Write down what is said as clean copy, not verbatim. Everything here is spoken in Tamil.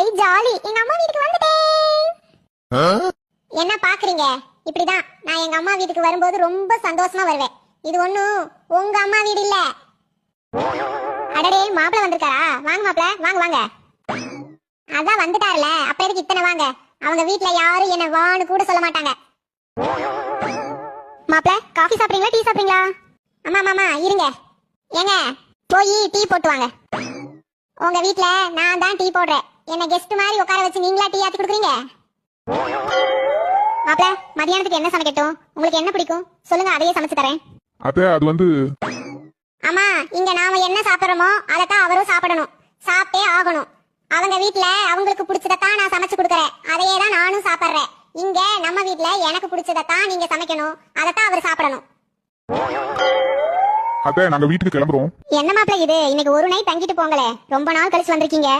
ஐ ஜாலி, எங்க அம்மா வீட்டுக்கு வந்துட்டேன். என்ன பாக்குறீங்க? இப்படிதான் நான் எங்க அம்மா வீட்டுக்கு வரும்போது ரொம்ப சந்தோஷமா வருவேன். இது ஒண்ணும் உங்க அம்மா வீடு இல்ல. அடடே, மாப்பிள்ள வந்திருக்காரா? வாங்க மாப்பிள்ள, வாங்க வாங்க. அதான் வந்துட்டாருல, அப்ப எதுக்கு இத்தனை வாங்க? அவங்க வீட்ல யாரும் என்ன வான்னு கூட சொல்ல மாட்டாங்க. மாப்பிள்ள, காஃபி சாப்பிடுறீங்களா, டீ சாப்பிடுறீங்களா? அம்மா மாமா இருங்க. ஏங்க, போய் டீ போட்டு வாங்க. உங்க வீட்ல நான் தான் டீ போடுறேன். என்ன கெஸ்ட் மாதிரி உட்கார வச்சு நீங்களா டீ ஆத்தி குடுக்குறீங்க? மாப்பிள்ள, மதியானத்துக்கு என்ன சமைக்கட்டும்? உங்களுக்கு என்ன பிடிக்கும் சொல்லுங்க, அதையே சமைச்சு தரேன். அத்தை, அது வந்து அம்மா, இங்க நாம என்ன சாப்பிடுறோமோ அதத்தான் அவரும் சாப்பிடணும், சாப்பிட்டே ஆகணும். அவங்க வீட்ல அவங்களுக்கு பிடிச்சதான் நான் சமைச்சு கொடுக்கறேன், அதையே தான் நானும் சாப்பிடுறேன். இங்க நம்ம வீட்ல எனக்கு பிடிச்சதான் நீங்க சமைக்கணும், அதத்தான் அவர் சாப்பிடணும். அத்தை, நாங்க வீட்டுக்கு கிளம்புறோம். என்ன மாப்பிள்ள இது, இன்னைக்கு ஒரு நைட் தங்கிட்டு போங்களே, ரொம்ப நாள் கழிச்சு வந்திருக்கீங்க.